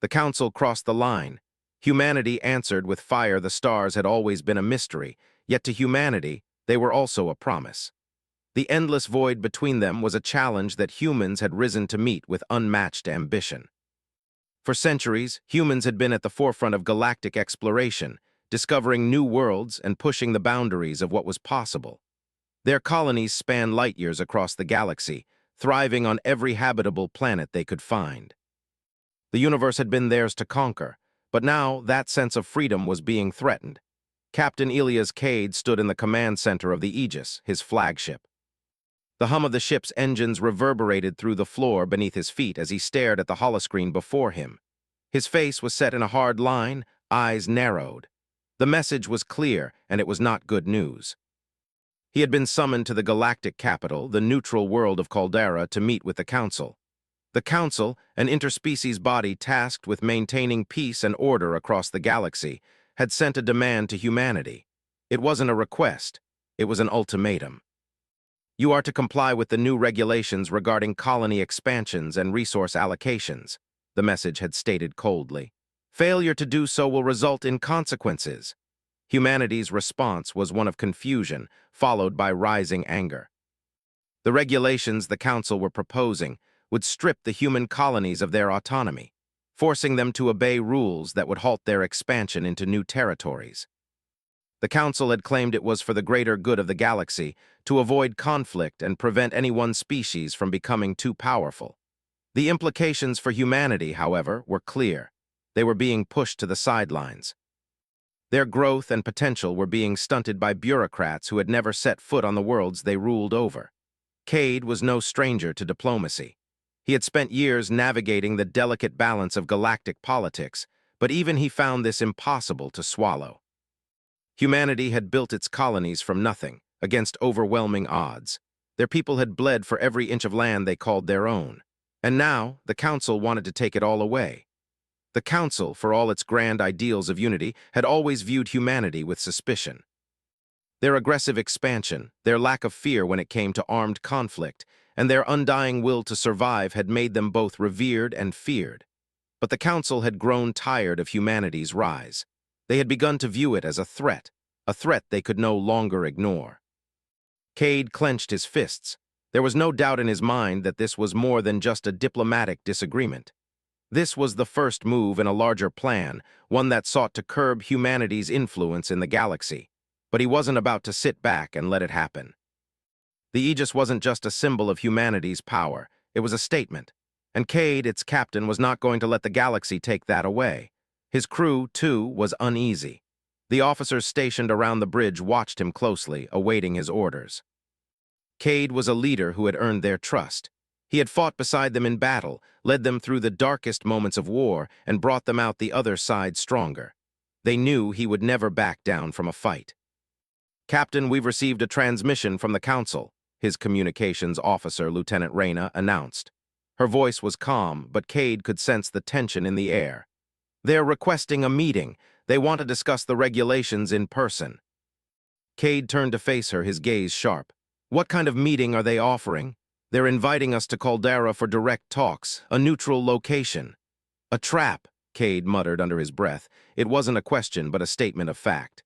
The Council crossed the line. Humanity answered with fire. The stars had always been a mystery, yet to humanity, they were also a promise. The endless void between them was a challenge that humans had risen to meet with unmatched ambition. For centuries, humans had been at the forefront of galactic exploration, discovering new worlds and pushing the boundaries of what was possible. Their colonies spanned light years across the galaxy, thriving on every habitable planet they could find. The universe had been theirs to conquer, but now that sense of freedom was being threatened. Captain Elias Cade stood in the command center of the Aegis, his flagship. The hum of the ship's engines reverberated through the floor beneath his feet as he stared at the holoscreen before him. His face was set in a hard line, eyes narrowed. The message was clear, and it was not good news. He had been summoned to the galactic capital, the neutral world of Caldera, to meet with the Council. The Council, an interspecies body tasked with maintaining peace and order across the galaxy, had sent a demand to humanity. It wasn't a request, it was an ultimatum. You are to comply with the new regulations regarding colony expansions and resource allocations, the message had stated coldly. Failure to do so will result in consequences. Humanity's response was one of confusion, followed by rising anger. The regulations the Council were proposing would strip the human colonies of their autonomy, forcing them to obey rules that would halt their expansion into new territories. The Council had claimed it was for the greater good of the galaxy to avoid conflict and prevent any one species from becoming too powerful. The implications for humanity, however, were clear. They were being pushed to the sidelines. Their growth and potential were being stunted by bureaucrats who had never set foot on the worlds they ruled over. Cade was no stranger to diplomacy. He had spent years navigating the delicate balance of galactic politics, but even he found this impossible to swallow. Humanity had built its colonies from nothing, against overwhelming odds. Their people had bled for every inch of land they called their own. And now, the Council wanted to take it all away. The Council, for all its grand ideals of unity, had always viewed humanity with suspicion. Their aggressive expansion, their lack of fear when it came to armed conflict, and their undying will to survive had made them both revered and feared. But the Council had grown tired of humanity's rise. They had begun to view it as a threat they could no longer ignore. Cade clenched his fists. There was no doubt in his mind that this was more than just a diplomatic disagreement. This was the first move in a larger plan, one that sought to curb humanity's influence in the galaxy. But he wasn't about to sit back and let it happen. The Aegis wasn't just a symbol of humanity's power, it was a statement. And Cade, its captain, was not going to let the galaxy take that away. His crew, too, was uneasy. The officers stationed around the bridge watched him closely, awaiting his orders. Cade was a leader who had earned their trust. He had fought beside them in battle, led them through the darkest moments of war, and brought them out the other side stronger. They knew he would never back down from a fight. "Captain, we've received a transmission from the Council," his communications officer, Lieutenant Reyna, announced. Her voice was calm, but Cade could sense the tension in the air. "They're requesting a meeting. They want to discuss the regulations in person." Cade turned to face her, his gaze sharp. "What kind of meeting are they offering?" "They're inviting us to Caldera for direct talks, a neutral location." "A trap," Cade muttered under his breath. It wasn't a question, but a statement of fact.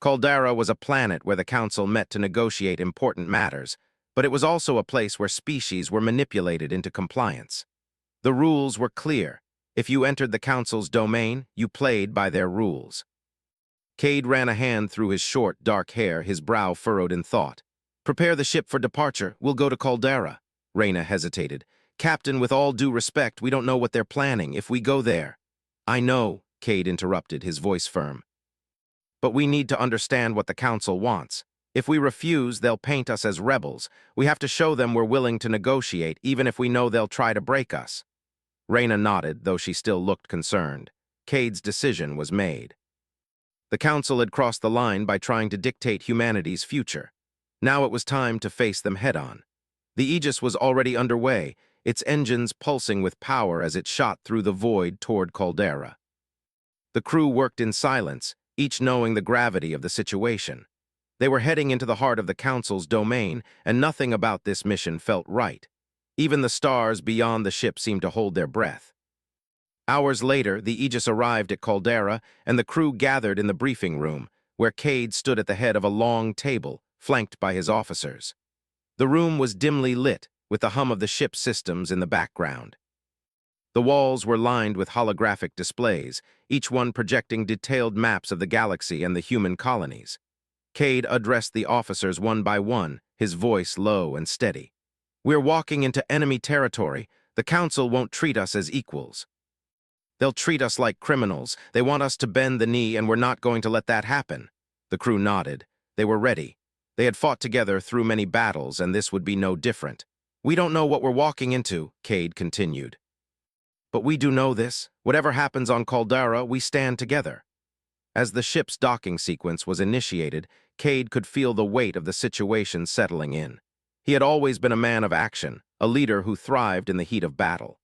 Caldera was a planet where the Council met to negotiate important matters, but it was also a place where species were manipulated into compliance. The rules were clear. If you entered the Council's domain, you played by their rules. Cade ran a hand through his short, dark hair, his brow furrowed in thought. "Prepare the ship for departure. We'll go to Caldera." Reyna hesitated. "Captain, with all due respect, we don't know what they're planning if we go there." "I know," Cade interrupted, his voice firm. "But we need to understand what the Council wants. If we refuse, they'll paint us as rebels. We have to show them we're willing to negotiate, even if we know they'll try to break us." Reyna nodded, though she still looked concerned. Cade's decision was made. The Council had crossed the line by trying to dictate humanity's future. Now it was time to face them head-on. The Aegis was already underway, its engines pulsing with power as it shot through the void toward Caldera. The crew worked in silence, each knowing the gravity of the situation. They were heading into the heart of the Council's domain, and nothing about this mission felt right. Even the stars beyond the ship seemed to hold their breath. Hours later, the Aegis arrived at Caldera, and the crew gathered in the briefing room, where Cade stood at the head of a long table, flanked by his officers. The room was dimly lit, with the hum of the ship's systems in the background. The walls were lined with holographic displays, each one projecting detailed maps of the galaxy and the human colonies. Cade addressed the officers one by one, his voice low and steady. "We're walking into enemy territory. The Council won't treat us as equals. They'll treat us like criminals. They want us to bend the knee, and we're not going to let that happen." The crew nodded. They were ready. They had fought together through many battles, and this would be no different. "We don't know what we're walking into," Cade continued. "But we do know this. Whatever happens on Caldera, we stand together." As the ship's docking sequence was initiated, Cade could feel the weight of the situation settling in. He had always been a man of action, a leader who thrived in the heat of battle.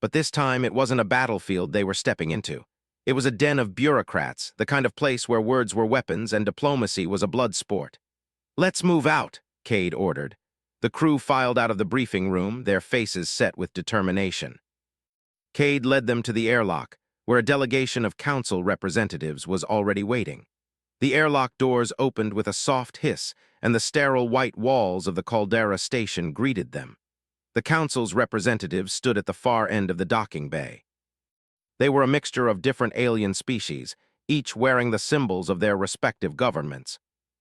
But this time, it wasn't a battlefield they were stepping into. It was a den of bureaucrats, the kind of place where words were weapons and diplomacy was a blood sport. "Let's move out," Cade ordered. The crew filed out of the briefing room, their faces set with determination. Cade led them to the airlock, where a delegation of council representatives was already waiting. The airlock doors opened with a soft hiss, and the sterile white walls of the Caldera station greeted them. The council's representatives stood at the far end of the docking bay. They were a mixture of different alien species, each wearing the symbols of their respective governments.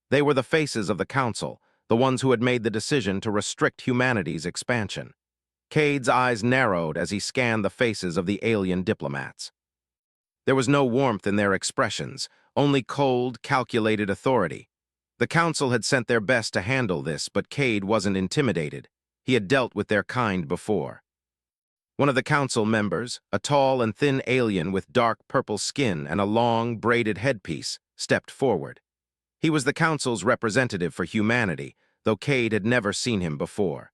They were the faces of the council, the ones who had made the decision to restrict humanity's expansion. Cade's eyes narrowed as he scanned the faces of the alien diplomats. There was no warmth in their expressions, only cold, calculated authority. The council had sent their best to handle this, but Cade wasn't intimidated. He had dealt with their kind before. One of the council members, a tall and thin alien with dark purple skin and a long, braided headpiece, stepped forward. He was the council's representative for humanity, though Cade had never seen him before.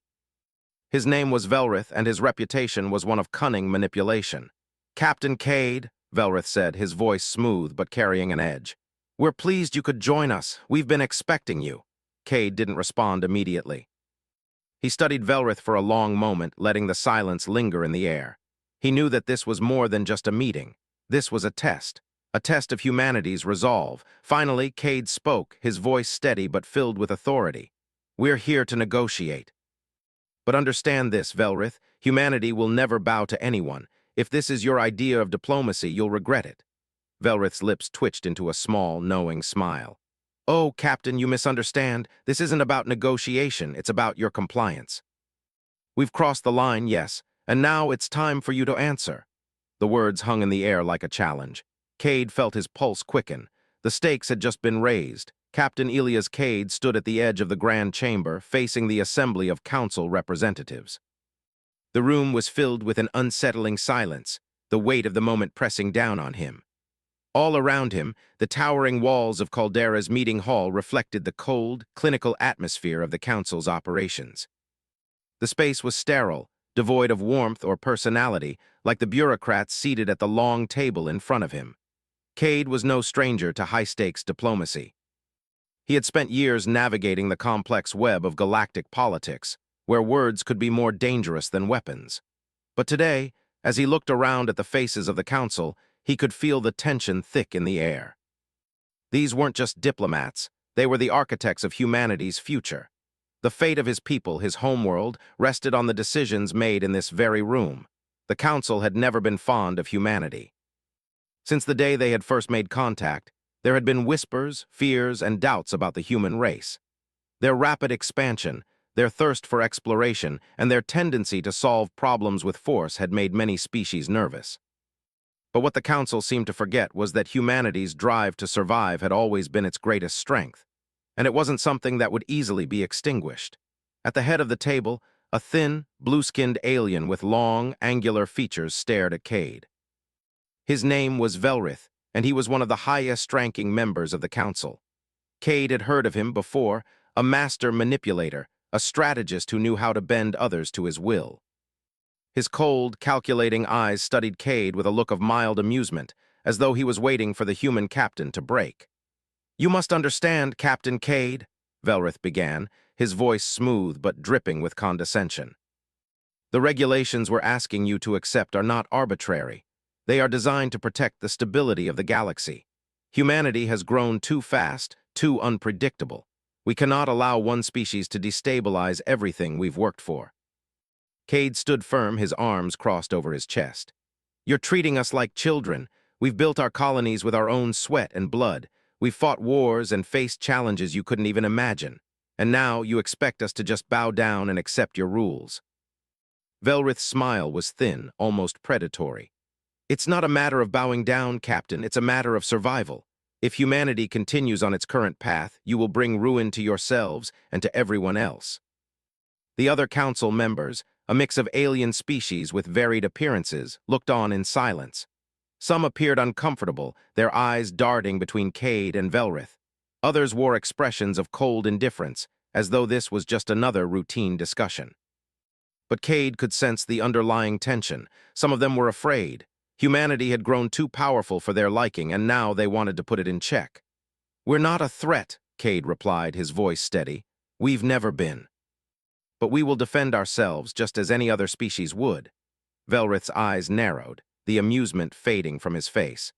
His name was Velrith, and his reputation was one of cunning manipulation. "Captain Cade," Velrith said, his voice smooth but carrying an edge. "We're pleased you could join us. We've been expecting you." Cade didn't respond immediately. He studied Velrith for a long moment, letting the silence linger in the air. He knew that this was more than just a meeting. This was a test of humanity's resolve. Finally, Cade spoke, his voice steady but filled with authority. "We're here to negotiate. But understand this, Velrith, humanity will never bow to anyone. If this is your idea of diplomacy, you'll regret it." Velrith's lips twitched into a small, knowing smile. "Oh, Captain, you misunderstand. This isn't about negotiation, it's about your compliance. We've crossed the line, yes, and now it's time for you to answer." The words hung in the air like a challenge. Cade felt his pulse quicken. The stakes had just been raised. Captain Elias Cade stood at the edge of the grand chamber, facing the assembly of council representatives. The room was filled with an unsettling silence, the weight of the moment pressing down on him. All around him, the towering walls of Caldera's meeting hall reflected the cold, clinical atmosphere of the council's operations. The space was sterile, devoid of warmth or personality, like the bureaucrats seated at the long table in front of him. Cade was no stranger to high-stakes diplomacy. He had spent years navigating the complex web of galactic politics, where words could be more dangerous than weapons. But today, as he looked around at the faces of the council, he could feel the tension thick in the air. These weren't just diplomats, they were the architects of humanity's future. The fate of his people, his homeworld, rested on the decisions made in this very room. The council had never been fond of humanity. Since the day they had first made contact, there had been whispers, fears, and doubts about the human race. Their rapid expansion, their thirst for exploration, and their tendency to solve problems with force had made many species nervous. But what the Council seemed to forget was that humanity's drive to survive had always been its greatest strength, and it wasn't something that would easily be extinguished. At the head of the table, a thin, blue-skinned alien with long, angular features stared at Cade. His name was Velrith, and he was one of the highest-ranking members of the Council. Cade had heard of him before, a master manipulator, a strategist who knew how to bend others to his will. His cold, calculating eyes studied Cade with a look of mild amusement, as though he was waiting for the human captain to break. "You must understand, Captain Cade," Velrith began, his voice smooth but dripping with condescension. "The regulations we're asking you to accept are not arbitrary. They are designed to protect the stability of the galaxy. Humanity has grown too fast, too unpredictable. We cannot allow one species to destabilize everything we've worked for. Cade stood firm, his arms crossed over his chest. You're treating us like children. We've built our colonies with our own sweat and blood. We've fought wars and faced challenges you couldn't even imagine. And now you expect us to just bow down and accept your rules. Velrith's smile was thin, almost predatory. It's not a matter of bowing down, Captain. It's a matter of survival. If humanity continues on its current path, you will bring ruin to yourselves and to everyone else. The other council members, a mix of alien species with varied appearances, looked on in silence. Some appeared uncomfortable, their eyes darting between Cade and Velrith. Others wore expressions of cold indifference, as though this was just another routine discussion. But Cade could sense the underlying tension. Some of them were afraid. Humanity had grown too powerful for their liking, and now they wanted to put it in check. "We're not a threat," Cade replied, his voice steady. "We've never been. But we will defend ourselves just as any other species would." Velrith's eyes narrowed, the amusement fading from his face.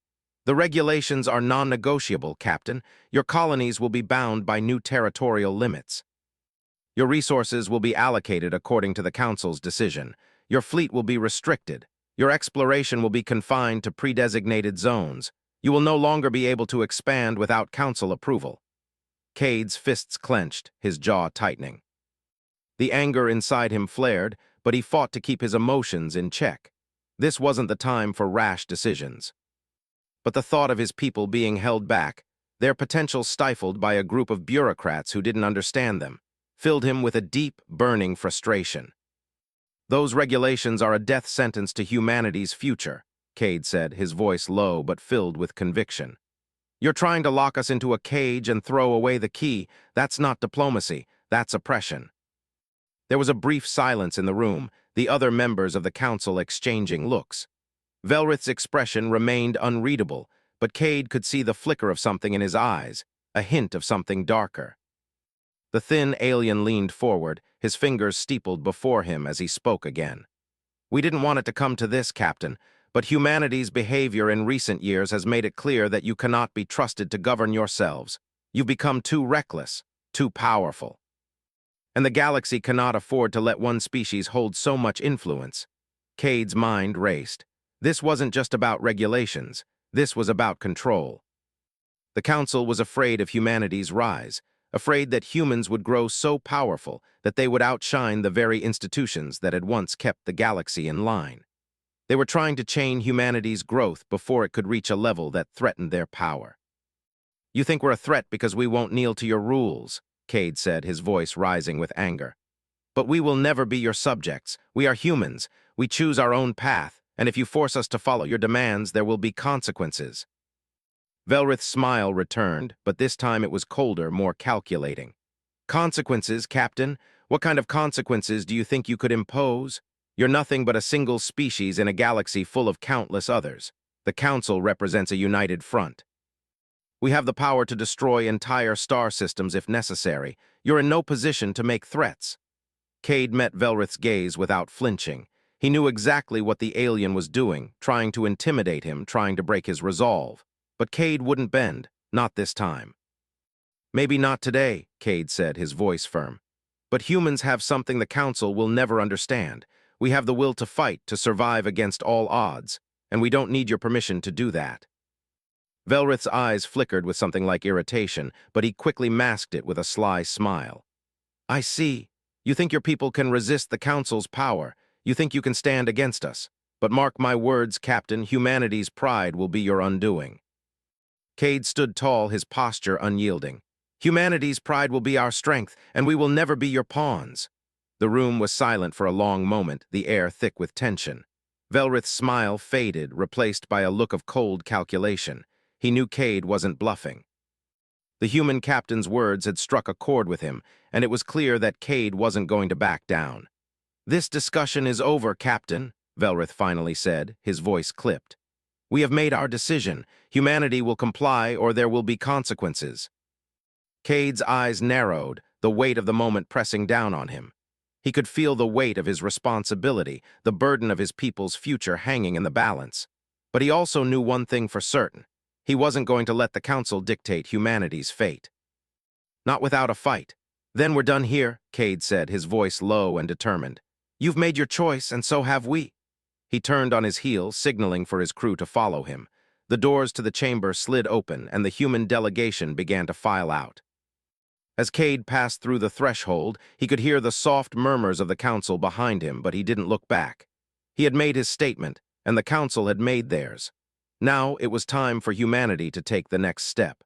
"The regulations are non-negotiable, Captain. Your colonies will be bound by new territorial limits. Your resources will be allocated according to the Council's decision. Your fleet will be restricted. Your exploration will be confined to pre-designated zones. You will no longer be able to expand without Council approval." Cade's fists clenched, his jaw tightening. The anger inside him flared, but he fought to keep his emotions in check. This wasn't the time for rash decisions. But the thought of his people being held back, their potential stifled by a group of bureaucrats who didn't understand them, filled him with a deep, burning frustration. "Those regulations are a death sentence to humanity's future," Cade said, his voice low but filled with conviction. "You're trying to lock us into a cage and throw away the key. That's not diplomacy, that's oppression." There was a brief silence in the room, the other members of the council exchanging looks. Velrith's expression remained unreadable, but Cade could see the flicker of something in his eyes, a hint of something darker. The thin alien leaned forward, his fingers steepled before him as he spoke again. "We didn't want it to come to this, Captain, but humanity's behavior in recent years has made it clear that you cannot be trusted to govern yourselves. You've become too reckless, too powerful. And the galaxy cannot afford to let one species hold so much influence." Cade's mind raced. This wasn't just about regulations. This was about control. The Council was afraid of humanity's rise, afraid that humans would grow so powerful that they would outshine the very institutions that had once kept the galaxy in line. They were trying to chain humanity's growth before it could reach a level that threatened their power. "You think we're a threat because we won't kneel to your rules," Cade said, his voice rising with anger. "But we will never be your subjects. We are humans. We choose our own path, and if you force us to follow your demands, there will be consequences." Velrith's smile returned, but this time it was colder, more calculating. "Consequences, Captain? What kind of consequences do you think you could impose? You're nothing but a single species in a galaxy full of countless others. The Council represents a united front. We have the power to destroy entire star systems if necessary. You're in no position to make threats." Cade met Velrith's gaze without flinching. He knew exactly what the alien was doing, trying to intimidate him, trying to break his resolve. But Cade wouldn't bend, not this time. "Maybe not today," Cade said, his voice firm. "But humans have something the Council will never understand. We have the will to fight, to survive against all odds, and we don't need your permission to do that." Velrith's eyes flickered with something like irritation, but he quickly masked it with a sly smile. "I see. You think your people can resist the Council's power. You think you can stand against us. But mark my words, Captain, humanity's pride will be your undoing." Cade stood tall, his posture unyielding. "Humanity's pride will be our strength, and we will never be your pawns." The room was silent for a long moment, the air thick with tension. Velrith's smile faded, replaced by a look of cold calculation. He knew Cade wasn't bluffing. The human captain's words had struck a chord with him, and it was clear that Cade wasn't going to back down. "This discussion is over, Captain," Velrith finally said, his voice clipped. "We have made our decision. Humanity will comply or there will be consequences." Cade's eyes narrowed, the weight of the moment pressing down on him. He could feel the weight of his responsibility, the burden of his people's future hanging in the balance. But he also knew one thing for certain. He wasn't going to let the Council dictate humanity's fate. Not without a fight. Then we're done here, Cade said, his voice low and determined. You've made your choice, and so have we. He turned on his heel, signaling for his crew to follow him. The doors to the chamber slid open, and the human delegation began to file out. As Cade passed through the threshold, he could hear the soft murmurs of the Council behind him, but he didn't look back. He had made his statement, and the Council had made theirs. Now it was time for humanity to take the next step.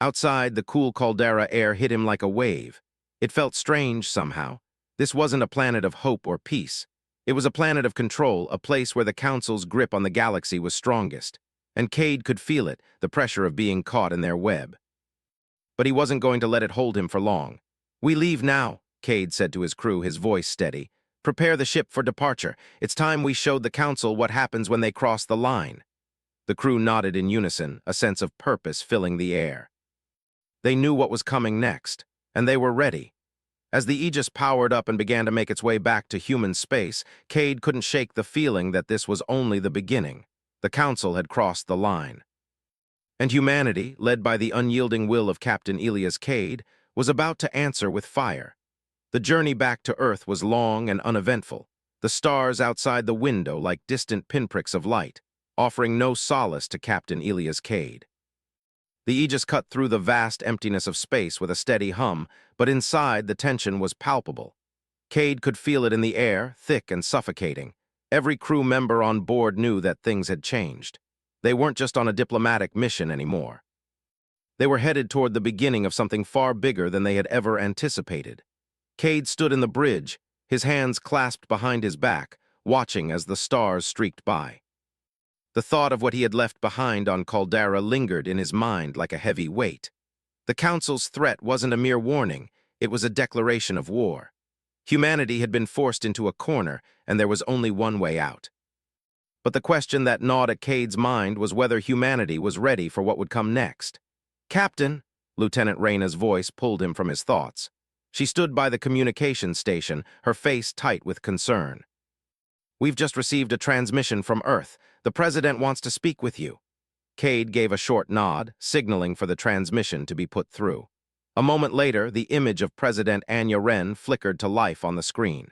Outside, the cool caldera air hit him like a wave. It felt strange somehow. This wasn't a planet of hope or peace. It was a planet of control, a place where the Council's grip on the galaxy was strongest. And Cade could feel it, the pressure of being caught in their web. But he wasn't going to let it hold him for long. We leave now, Cade said to his crew, his voice steady. Prepare the ship for departure. It's time we showed the Council what happens when they cross the line. The crew nodded in unison, a sense of purpose filling the air. They knew what was coming next, and they were ready. As the Aegis powered up and began to make its way back to human space, Cade couldn't shake the feeling that this was only the beginning. The Council had crossed the line. And humanity, led by the unyielding will of Captain Elias Cade, was about to answer with fire. The journey back to Earth was long and uneventful, the stars outside the window like distant pinpricks of light, offering no solace to Captain Elias Cade. The Aegis cut through the vast emptiness of space with a steady hum, but inside the tension was palpable. Cade could feel it in the air, thick and suffocating. Every crew member on board knew that things had changed. They weren't just on a diplomatic mission anymore. They were headed toward the beginning of something far bigger than they had ever anticipated. Cade stood in the bridge, his hands clasped behind his back, watching as the stars streaked by. The thought of what he had left behind on Caldera lingered in his mind like a heavy weight. The Council's threat wasn't a mere warning, it was a declaration of war. Humanity had been forced into a corner, and there was only one way out. But the question that gnawed at Cade's mind was whether humanity was ready for what would come next. Captain, Lieutenant Reyna's voice pulled him from his thoughts. She stood by the communications station, her face tight with concern. We've just received a transmission from Earth. The President wants to speak with you. Cade gave a short nod, signaling for the transmission to be put through. A moment later, the image of President Anya Wren flickered to life on the screen.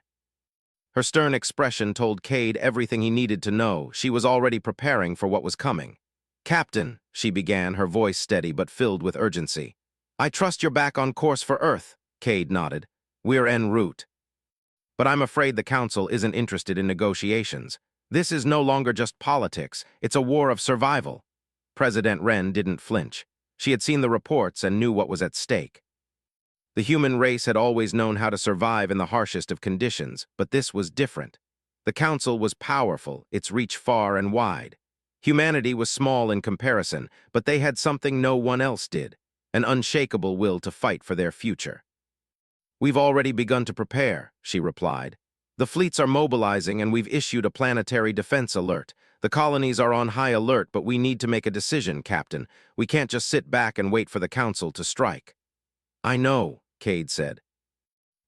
Her stern expression told Cade everything he needed to know. She was already preparing for what was coming. Captain, she began, her voice steady but filled with urgency. I trust you're back on course for Earth, Cade nodded. We're en route. But I'm afraid the Council isn't interested in negotiations. This is no longer just politics, it's a war of survival. President Wren didn't flinch. She had seen the reports and knew what was at stake. The human race had always known how to survive in the harshest of conditions, but this was different. The Council was powerful, its reach far and wide. Humanity was small in comparison, but they had something no one else did, an unshakable will to fight for their future. We've already begun to prepare, she replied. The fleets are mobilizing and we've issued a planetary defense alert. The colonies are on high alert, but we need to make a decision, Captain. We can't just sit back and wait for the Council to strike. I know, Cade said.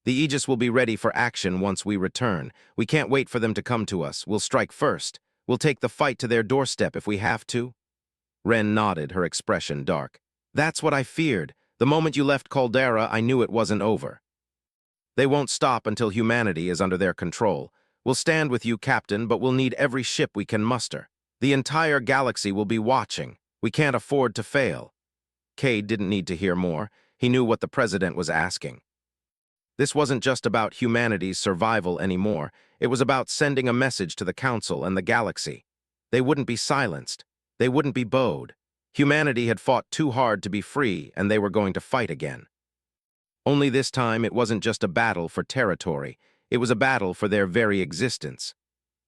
The Aegis will be ready for action once we return. We can't wait for them to come to us. We'll strike first. We'll take the fight to their doorstep if we have to. Wren nodded, her expression dark. That's what I feared. The moment you left Caldera, I knew it wasn't over. They won't stop until humanity is under their control. We'll stand with you, Captain, but we'll need every ship we can muster. The entire galaxy will be watching. We can't afford to fail. Cade didn't need to hear more. He knew what the President was asking. This wasn't just about humanity's survival anymore. It was about sending a message to the Council and the galaxy. They wouldn't be silenced. They wouldn't be bowed. Humanity had fought too hard to be free, and they were going to fight again. Only this time it wasn't just a battle for territory. It was a battle for their very existence.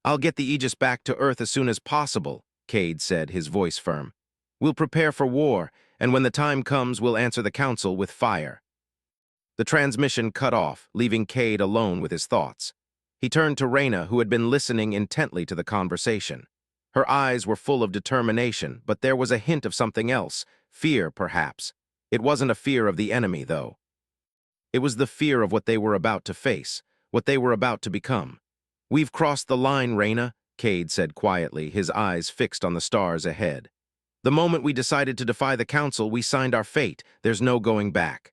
I'll get the Aegis back to Earth as soon as possible, Cade said, his voice firm. We'll prepare for war, and when the time comes, we'll answer the Council with fire. The transmission cut off, leaving Cade alone with his thoughts. He turned to Reyna, who had been listening intently to the conversation. Her eyes were full of determination, but there was a hint of something else, fear, perhaps. It wasn't a fear of the enemy, though. It was the fear of what they were about to face, what they were about to become. We've crossed the line, Reyna, Cade said quietly, his eyes fixed on the stars ahead. "The moment we decided to defy the Council, we signed our fate. There's no going back."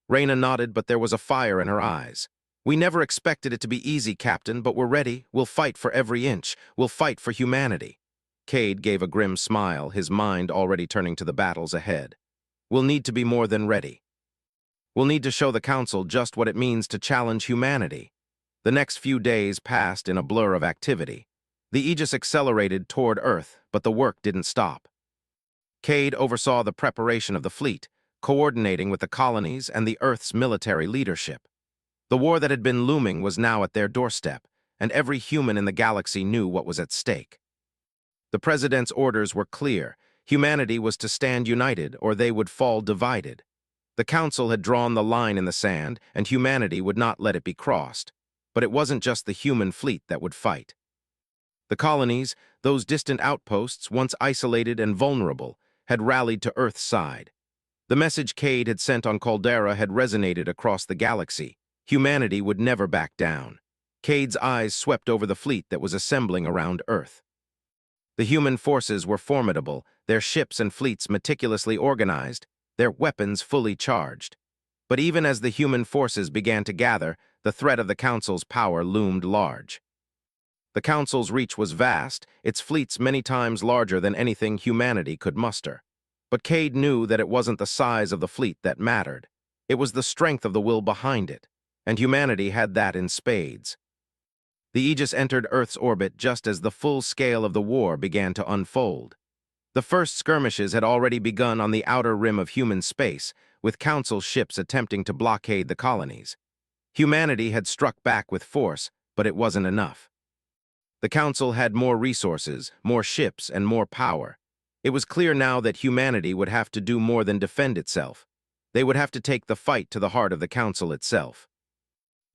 Reyna nodded, but there was a fire in her eyes. "We never expected it to be easy, Captain, but we're ready. We'll fight for every inch. We'll fight for humanity." Cade gave a grim smile, his mind already turning to the battles ahead. "We'll need to be more than ready. We'll need to show the Council just what it means to challenge humanity." The next few days passed in a blur of activity. The Aegis accelerated toward Earth, but the work didn't stop. Cade oversaw the preparation of the fleet, coordinating with the colonies and the Earth's military leadership. The war that had been looming was now at their doorstep, and every human in the galaxy knew what was at stake. The President's orders were clear. Humanity was to stand united, or they would fall divided. The Council had drawn the line in the sand, and humanity would not let it be crossed. But it wasn't just the human fleet that would fight. The colonies, those distant outposts, once isolated and vulnerable, had rallied to Earth's side. The message Cade had sent on Caldera had resonated across the galaxy. Humanity would never back down. Cade's eyes swept over the fleet that was assembling around Earth. The human forces were formidable, their ships and fleets meticulously organized, their weapons fully charged. But even as the human forces began to gather, the threat of the Council's power loomed large. The Council's reach was vast, its fleets many times larger than anything humanity could muster. But Cade knew that it wasn't the size of the fleet that mattered. It was the strength of the will behind it, and humanity had that in spades. The Aegis entered Earth's orbit just as the full scale of the war began to unfold. The first skirmishes had already begun on the outer rim of human space, with Council ships attempting to blockade the colonies. Humanity had struck back with force, but it wasn't enough. The Council had more resources, more ships, and more power. It was clear now that humanity would have to do more than defend itself. They would have to take the fight to the heart of the Council itself.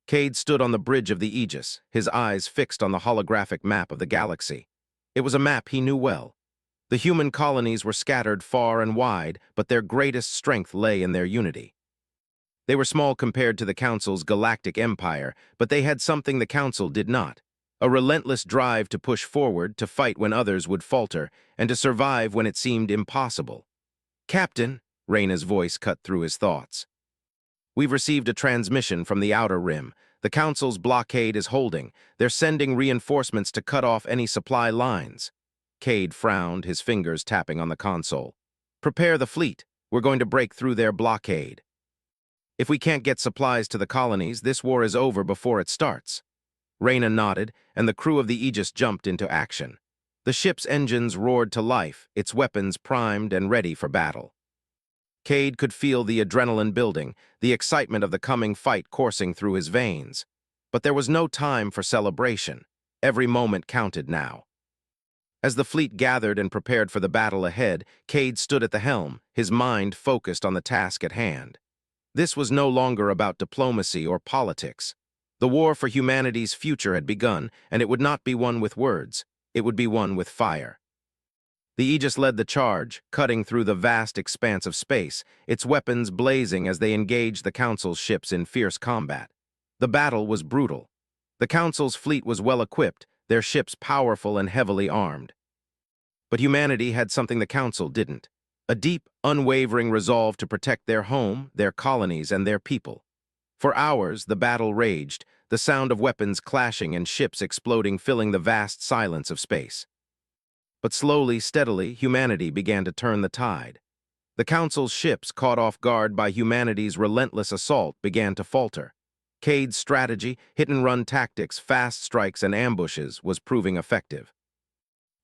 Cade stood on the bridge of the Aegis, his eyes fixed on the holographic map of the galaxy. It was a map he knew well. The human colonies were scattered far and wide, but their greatest strength lay in their unity. They were small compared to the Council's galactic empire, but they had something the Council did not: a relentless drive to push forward, to fight when others would falter, and to survive when it seemed impossible. "Captain," Reyna's voice cut through his thoughts. "We've received a transmission from the Outer Rim. The Council's blockade is holding. They're sending reinforcements to cut off any supply lines." Cade frowned, his fingers tapping on the console. "Prepare the fleet. We're going to break through their blockade. If we can't get supplies to the colonies, this war is over before it starts." Reyna nodded, and the crew of the Aegis jumped into action. The ship's engines roared to life, its weapons primed and ready for battle. Cade could feel the adrenaline building, the excitement of the coming fight coursing through his veins. But there was no time for celebration. Every moment counted now. As the fleet gathered and prepared for the battle ahead, Cade stood at the helm, his mind focused on the task at hand. This was no longer about diplomacy or politics. The war for humanity's future had begun, and it would not be won with words. It would be won with fire. The Aegis led the charge, cutting through the vast expanse of space, its weapons blazing as they engaged the Council's ships in fierce combat. The battle was brutal. The Council's fleet was well equipped, their ships powerful and heavily armed. But humanity had something the Council didn't: a deep, unwavering resolve to protect their home, their colonies, and their people. For hours, the battle raged, the sound of weapons clashing and ships exploding filling the vast silence of space. But slowly, steadily, humanity began to turn the tide. The Council's ships, caught off guard by humanity's relentless assault, began to falter. Cade's strategy, hit-and-run tactics, fast strikes, and ambushes was proving effective.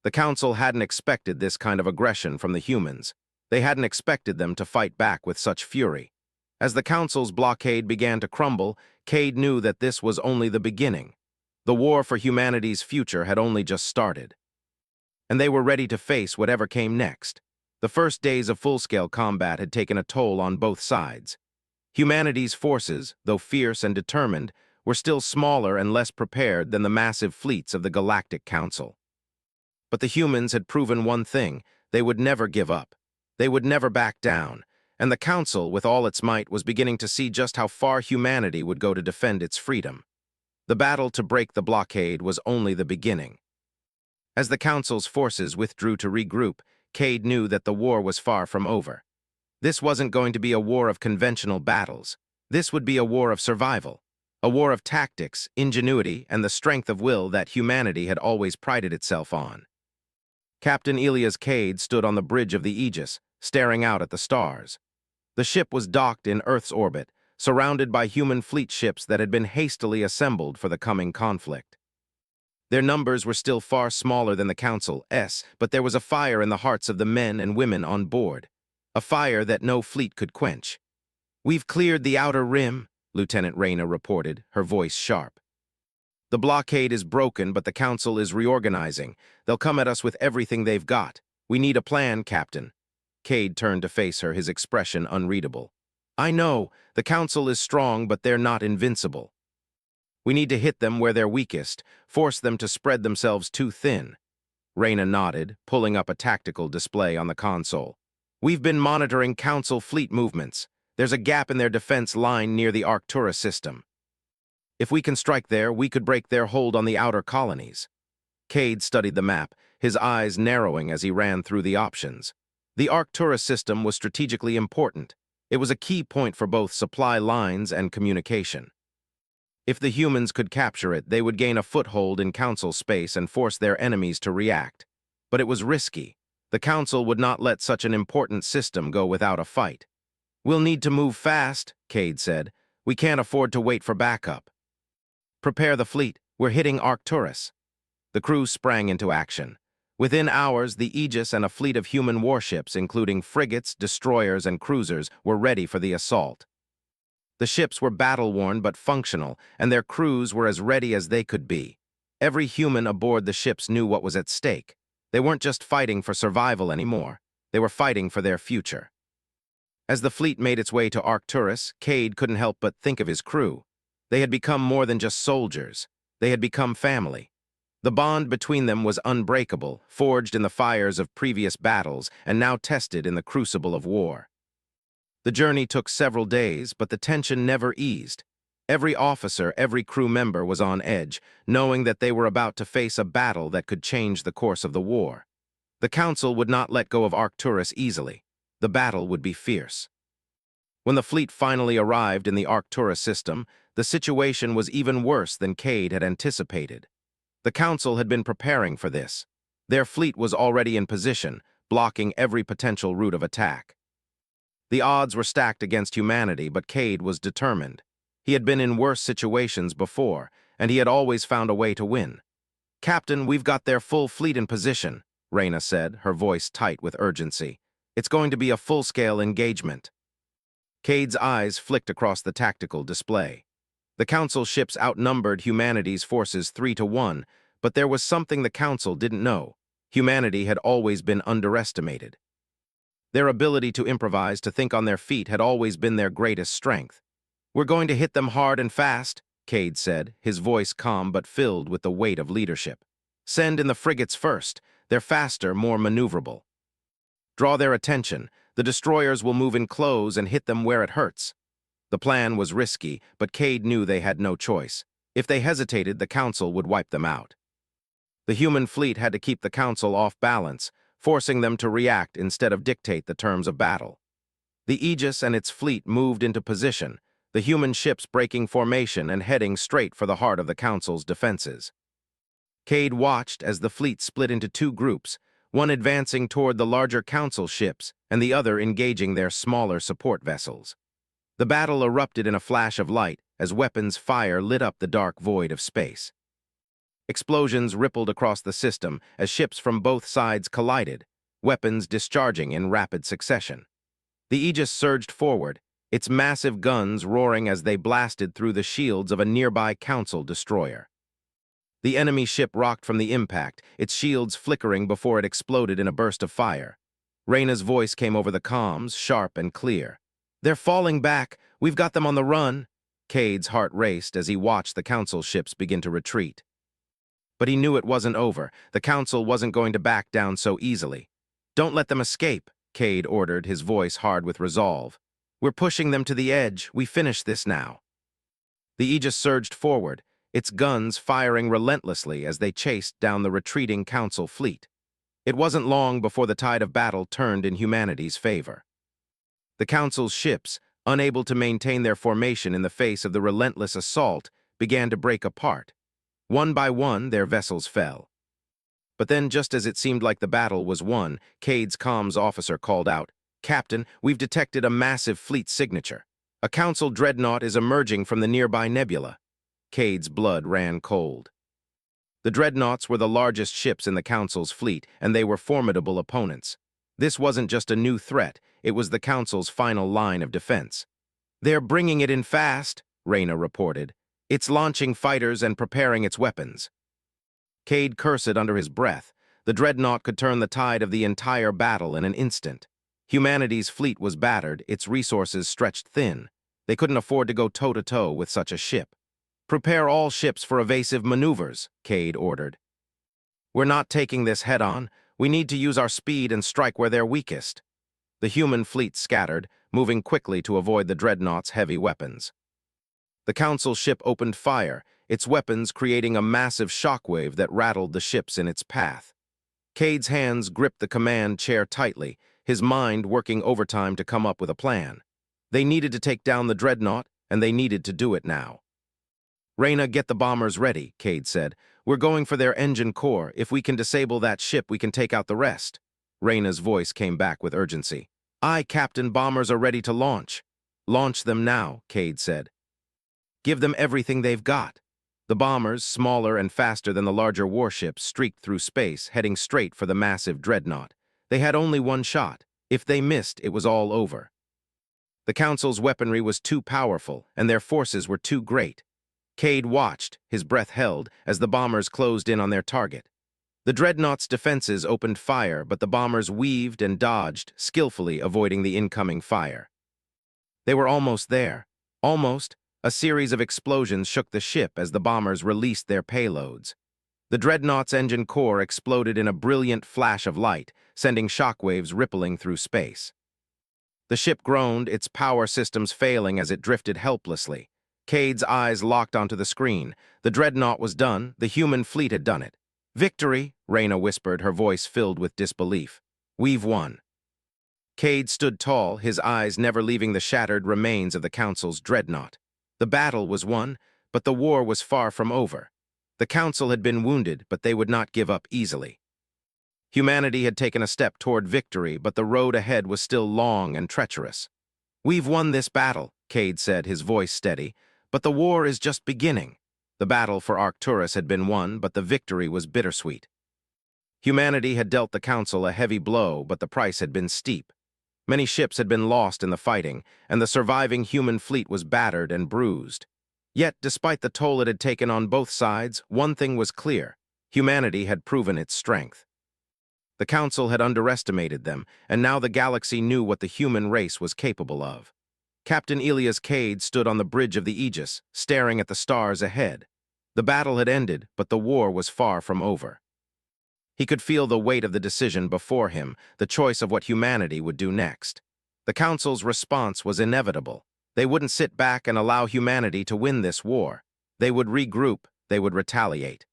The Council hadn't expected this kind of aggression from the humans. They hadn't expected them to fight back with such fury. As the Council's blockade began to crumble, Cade knew that this was only the beginning. The war for humanity's future had only just started. And they were ready to face whatever came next. The first days of full-scale combat had taken a toll on both sides. Humanity's forces, though fierce and determined, were still smaller and less prepared than the massive fleets of the Galactic Council. But the humans had proven one thing: they would never give up. They would never back down, and the Council, with all its might, was beginning to see just how far humanity would go to defend its freedom. The battle to break the blockade was only the beginning. As the Council's forces withdrew to regroup, Cade knew that the war was far from over. This wasn't going to be a war of conventional battles. This would be a war of survival. A war of tactics, ingenuity, and the strength of will that humanity had always prided itself on. Captain Elias Cade stood on the bridge of the Aegis, staring out at the stars. The ship was docked in Earth's orbit, surrounded by human fleet ships that had been hastily assembled for the coming conflict. Their numbers were still far smaller than the Council's, but there was a fire in the hearts of the men and women on board, a fire that no fleet could quench. "We've cleared the outer rim," Lieutenant Reyna reported, her voice sharp. "The blockade is broken, but the Council is reorganizing. They'll come at us with everything they've got. We need a plan, Captain." Cade turned to face her, his expression unreadable. "I know, the Council is strong, but they're not invincible. We need to hit them where they're weakest, force them to spread themselves too thin." Reyna nodded, pulling up a tactical display on the console. "We've been monitoring Council fleet movements. There's a gap in their defense line near the Arcturus system. If we can strike there, we could break their hold on the outer colonies." Cade studied the map, his eyes narrowing as he ran through the options. The Arcturus system was strategically important. It was a key point for both supply lines and communication. If the humans could capture it, they would gain a foothold in Council space and force their enemies to react. But it was risky. The Council would not let such an important system go without a fight. "We'll need to move fast," Cade said. "We can't afford to wait for backup." "Prepare the fleet. We're hitting Arcturus." The crew sprang into action. Within hours, the Aegis and a fleet of human warships, including frigates, destroyers, and cruisers, were ready for the assault. The ships were battle-worn but functional, and their crews were as ready as they could be. Every human aboard the ships knew what was at stake. They weren't just fighting for survival anymore. They were fighting for their future. As the fleet made its way to Arcturus, Cade couldn't help but think of his crew. They had become more than just soldiers. They had become family. The bond between them was unbreakable, forged in the fires of previous battles and now tested in the crucible of war. The journey took several days, but the tension never eased. Every officer, every crew member was on edge, knowing that they were about to face a battle that could change the course of the war. The Council would not let go of Arcturus easily. The battle would be fierce. When the fleet finally arrived in the Arcturus system, the situation was even worse than Cade had anticipated. The Council had been preparing for this. Their fleet was already in position, blocking every potential route of attack. The odds were stacked against humanity, but Cade was determined. He had been in worse situations before, and he had always found a way to win. "Captain, we've got their full fleet in position," Reyna said, her voice tight with urgency. "It's going to be a full-scale engagement." Cade's eyes flicked across the tactical display. The Council ships outnumbered humanity's forces 3-1, but there was something the Council didn't know. Humanity had always been underestimated. Their ability to improvise, to think on their feet, had always been their greatest strength. "We're going to hit them hard and fast," Cade said, his voice calm but filled with the weight of leadership. "Send in the frigates first. They're faster, more maneuverable. Draw their attention. The destroyers will move in close and hit them where it hurts." The plan was risky, but Cade knew they had no choice. If they hesitated, the Council would wipe them out. The human fleet had to keep the Council off balance, forcing them to react instead of dictate the terms of battle. The Aegis and its fleet moved into position, the human ships breaking formation and heading straight for the heart of the Council's defenses. Cade watched as the fleet split into two groups, one advancing toward the larger Council ships and the other engaging their smaller support vessels. The battle erupted in a flash of light as weapons fire lit up the dark void of space. Explosions rippled across the system as ships from both sides collided, weapons discharging in rapid succession. The Aegis surged forward, its massive guns roaring as they blasted through the shields of a nearby Council destroyer. The enemy ship rocked from the impact, its shields flickering before it exploded in a burst of fire. Reyna's voice came over the comms, sharp and clear. "They're falling back. We've got them on the run." Cade's heart raced as he watched the Council ships begin to retreat. But he knew it wasn't over. The Council wasn't going to back down so easily. "Don't let them escape," Cade ordered, his voice hard with resolve. "We're pushing them to the edge. We finish this now." The Aegis surged forward, its guns firing relentlessly as they chased down the retreating Council fleet. It wasn't long before the tide of battle turned in humanity's favor. The Council's ships, unable to maintain their formation in the face of the relentless assault, began to break apart. One by one, their vessels fell. But then, just as it seemed like the battle was won, Cade's comms officer called out, "Captain, we've detected a massive fleet signature. A Council dreadnought is emerging from the nearby nebula." Cade's blood ran cold. The dreadnoughts were the largest ships in the Council's fleet, and they were formidable opponents. This wasn't just a new threat, it was the Council's final line of defense. "They're bringing it in fast," Reyna reported. "It's launching fighters and preparing its weapons." Cade cursed under his breath. The dreadnought could turn the tide of the entire battle in an instant. Humanity's fleet was battered, its resources stretched thin. They couldn't afford to go toe-to-toe with such a ship. "Prepare all ships for evasive maneuvers," Cade ordered. "We're not taking this head-on. We need to use our speed and strike where they're weakest." The human fleet scattered, moving quickly to avoid the dreadnought's heavy weapons. The Council ship opened fire, its weapons creating a massive shockwave that rattled the ships in its path. Cade's hands gripped the command chair tightly, his mind working overtime to come up with a plan. They needed to take down the dreadnought, and they needed to do it now. "Reyna, get the bombers ready," Cade said. "We're going for their engine core. If we can disable that ship, we can take out the rest." Reyna's voice came back with urgency. "Aye, Captain, bombers are ready to launch." "Launch them now," Cade said. "Give them everything they've got." The bombers, smaller and faster than the larger warships, streaked through space, heading straight for the massive dreadnought. They had only one shot. If they missed, it was all over. The Council's weaponry was too powerful, and their forces were too great. Cade watched, his breath held, as the bombers closed in on their target. The dreadnought's defenses opened fire, but the bombers weaved and dodged, skillfully avoiding the incoming fire. They were almost there. Almost. A series of explosions shook the ship as the bombers released their payloads. The dreadnought's engine core exploded in a brilliant flash of light, sending shockwaves rippling through space. The ship groaned, its power systems failing as it drifted helplessly. Cade's eyes locked onto the screen. The dreadnought was done. The human fleet had done it. "Victory," Reyna whispered, her voice filled with disbelief. "We've won." Cade stood tall, his eyes never leaving the shattered remains of the Council's dreadnought. The battle was won, but the war was far from over. The Council had been wounded, but they would not give up easily. Humanity had taken a step toward victory, but the road ahead was still long and treacherous. "We've won this battle," Cade said, his voice steady, "but the war is just beginning." The battle for Arcturus had been won, but the victory was bittersweet. Humanity had dealt the Council a heavy blow, but the price had been steep. Many ships had been lost in the fighting, and the surviving human fleet was battered and bruised. Yet, despite the toll it had taken on both sides, one thing was clear: humanity had proven its strength. The Council had underestimated them, and now the galaxy knew what the human race was capable of. Captain Elias Cade stood on the bridge of the Aegis, staring at the stars ahead. The battle had ended, but the war was far from over. He could feel the weight of the decision before him, the choice of what humanity would do next. The Council's response was inevitable. They wouldn't sit back and allow humanity to win this war. They would regroup, they would retaliate.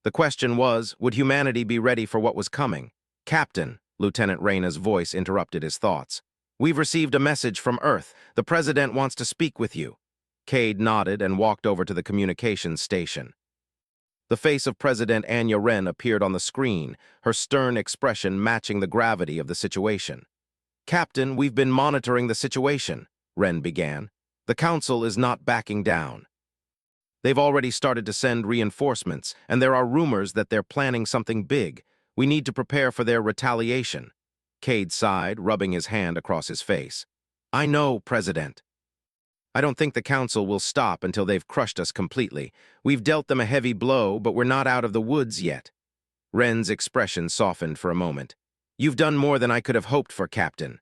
The question was, would humanity be ready for what was coming? "Captain," Lieutenant Reyna's voice interrupted his thoughts. "We've received a message from Earth. The President wants to speak with you." Cade nodded and walked over to the communications station. The face of President Anya Wren appeared on the screen, her stern expression matching the gravity of the situation. "Captain, we've been monitoring the situation," Wren began. "The Council is not backing down. They've already started to send reinforcements, and there are rumors that they're planning something big. We need to prepare for their retaliation." Cade sighed, rubbing his hand across his face. "I know, President. I don't think the Council will stop until they've crushed us completely. We've dealt them a heavy blow, but we're not out of the woods yet." Wren's expression softened for a moment. "You've done more than I could have hoped for, Captain.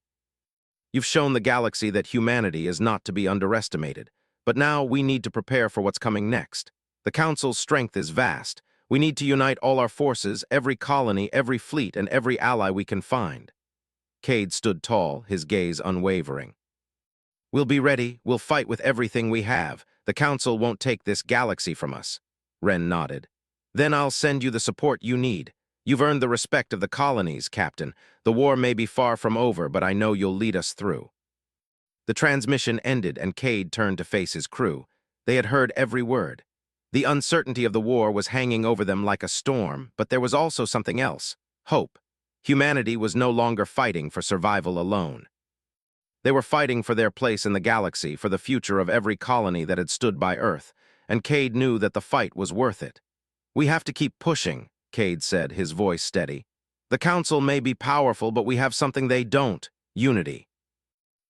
You've shown the galaxy that humanity is not to be underestimated. But now we need to prepare for what's coming next. The Council's strength is vast. We need to unite all our forces, every colony, every fleet, and every ally we can find." Cade stood tall, his gaze unwavering. "We'll be ready. We'll fight with everything we have. The Council won't take this galaxy from us. Ren nodded. Then I'll send you the support you need. You've earned the respect of the colonies, Captain. The war may be far from over, but I know you'll lead us through. The transmission ended and Cade turned to face his crew. They had heard every word. The uncertainty of the war was hanging over them like a storm, but there was also something else: hope. Humanity was no longer fighting for survival alone. They were fighting for their place in the galaxy, for the future of every colony that had stood by Earth, and Cade knew that the fight was worth it. "We have to keep pushing," Cade said, his voice steady. "The Council may be powerful, but we have something they don't: unity.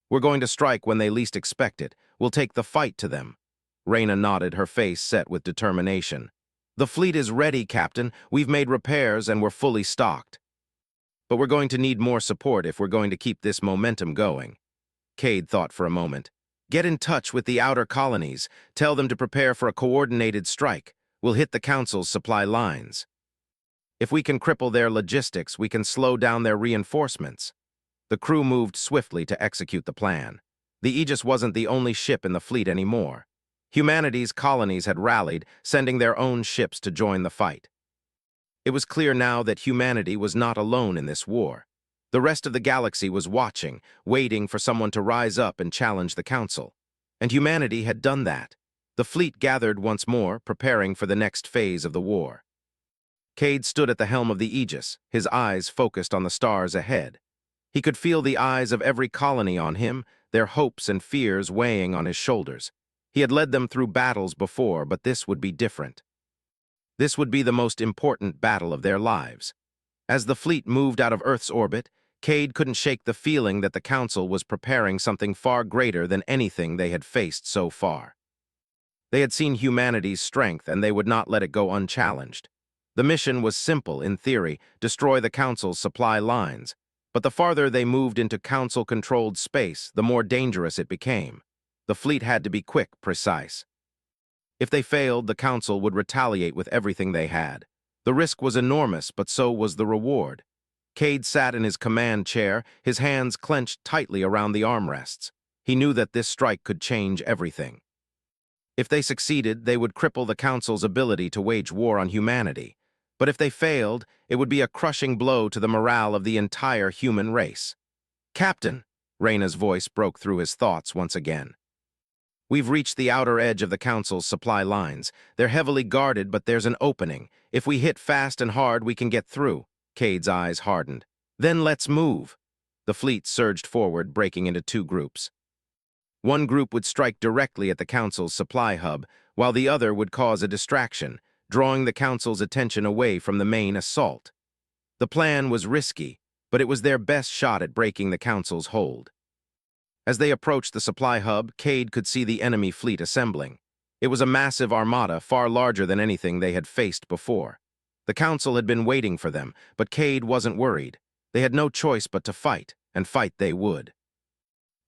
We're going to strike when they least expect it. We'll take the fight to them." Reyna nodded, her face set with determination. "The fleet is ready, Captain. We've made repairs and we're fully stocked. But we're going to need more support if we're going to keep this momentum going." Cade thought for a moment. "Get in touch with the outer colonies. Tell them to prepare for a coordinated strike. We'll hit the Council's supply lines. If we can cripple their logistics, we can slow down their reinforcements." The crew moved swiftly to execute the plan. The Aegis wasn't the only ship in the fleet anymore. Humanity's colonies had rallied, sending their own ships to join the fight. It was clear now that humanity was not alone in this war. The rest of the galaxy was watching, waiting for someone to rise up and challenge the Council. And humanity had done that. The fleet gathered once more, preparing for the next phase of the war. Cade stood at the helm of the Aegis, his eyes focused on the stars ahead. He could feel the eyes of every colony on him, their hopes and fears weighing on his shoulders. He had led them through battles before, but this would be different. This would be the most important battle of their lives. As the fleet moved out of Earth's orbit, Cade couldn't shake the feeling that the Council was preparing something far greater than anything they had faced so far. They had seen humanity's strength, and they would not let it go unchallenged. The mission was simple in theory: destroy the Council's supply lines. But the farther they moved into Council-controlled space, the more dangerous it became. The fleet had to be quick, precise. If they failed, the Council would retaliate with everything they had. The risk was enormous, but so was the reward. Cade sat in his command chair, his hands clenched tightly around the armrests. He knew that this strike could change everything. If they succeeded, they would cripple the Council's ability to wage war on humanity. But if they failed, it would be a crushing blow to the morale of the entire human race. "Captain," Reyna's voice broke through his thoughts once again. "We've reached the outer edge of the Council's supply lines. They're heavily guarded, but there's an opening. If we hit fast and hard, we can get through." Cade's eyes hardened. "Then let's move." The fleet surged forward, breaking into two groups. One group would strike directly at the Council's supply hub, while the other would cause a distraction, drawing the Council's attention away from the main assault. The plan was risky, but it was their best shot at breaking the Council's hold. As they approached the supply hub, Cade could see the enemy fleet assembling. It was a massive armada, far larger than anything they had faced before. The Council had been waiting for them, but Cade wasn't worried. They had no choice but to fight, and fight they would.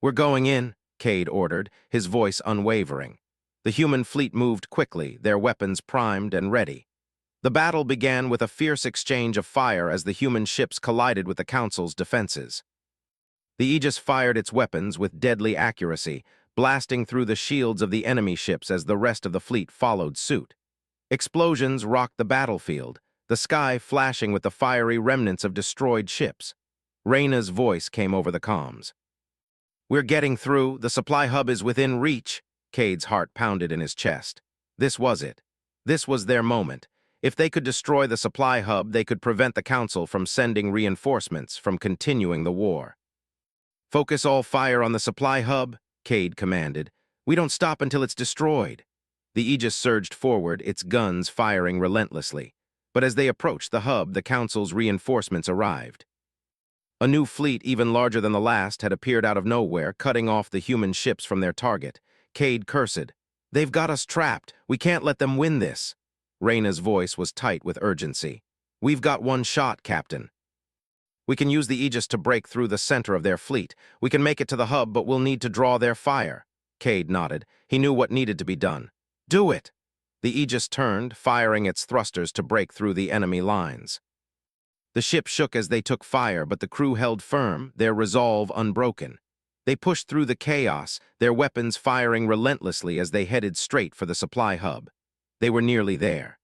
"We're going in," Cade ordered, his voice unwavering. The human fleet moved quickly, their weapons primed and ready. The battle began with a fierce exchange of fire as the human ships collided with the Council's defenses. The Aegis fired its weapons with deadly accuracy, blasting through the shields of the enemy ships as the rest of the fleet followed suit. Explosions rocked the battlefield, the sky flashing with the fiery remnants of destroyed ships. Reyna's voice came over the comms. "We're getting through. The supply hub is within reach." Cade's heart pounded in his chest. This was it. This was their moment. If they could destroy the supply hub, they could prevent the Council from sending reinforcements, from continuing the war. "Focus all fire on the supply hub," Cade commanded. "We don't stop until it's destroyed." The Aegis surged forward, its guns firing relentlessly. But as they approached the hub, the Council's reinforcements arrived. A new fleet, even larger than the last, had appeared out of nowhere, cutting off the human ships from their target. Cade cursed. "They've got us trapped. We can't let them win this." Reyna's voice was tight with urgency. "We've got one shot, Captain. We can use the Aegis to break through the center of their fleet. We can make it to the hub, but we'll need to draw their fire." Cade nodded. He knew what needed to be done. "Do it!" The Aegis turned, firing its thrusters to break through the enemy lines. The ship shook as they took fire, but the crew held firm, their resolve unbroken. They pushed through the chaos, their weapons firing relentlessly as they headed straight for the supply hub. They were nearly there.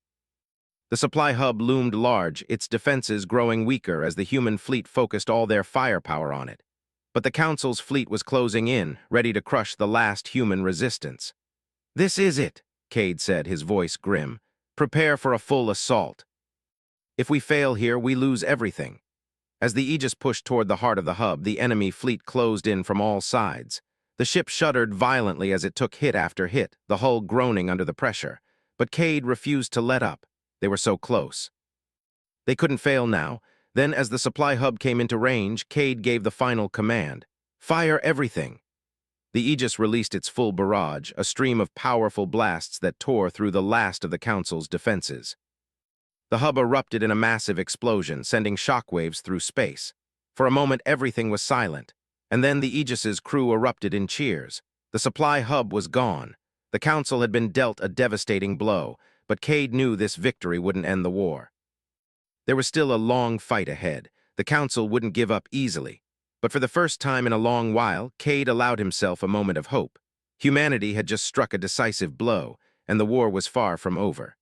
The supply hub loomed large, its defenses growing weaker as the human fleet focused all their firepower on it. But the Council's fleet was closing in, ready to crush the last human resistance. "This is it," Cade said, his voice grim. "Prepare for a full assault. If we fail here, we lose everything." As the Aegis pushed toward the heart of the hub, the enemy fleet closed in from all sides. The ship shuddered violently as it took hit after hit, the hull groaning under the pressure. But Cade refused to let up. They were so close. They couldn't fail now. Then, as the supply hub came into range, Cade gave the final command. "Fire everything." The Aegis released its full barrage, a stream of powerful blasts that tore through the last of the Council's defenses. The hub erupted in a massive explosion, sending shockwaves through space. For a moment, everything was silent, and then the Aegis's crew erupted in cheers. The supply hub was gone. The Council had been dealt a devastating blow, but Cade knew this victory wouldn't end the war. There was still a long fight ahead. The Council wouldn't give up easily. But for the first time in a long while, Cade allowed himself a moment of hope. Humanity had just struck a decisive blow, and the war was far from over.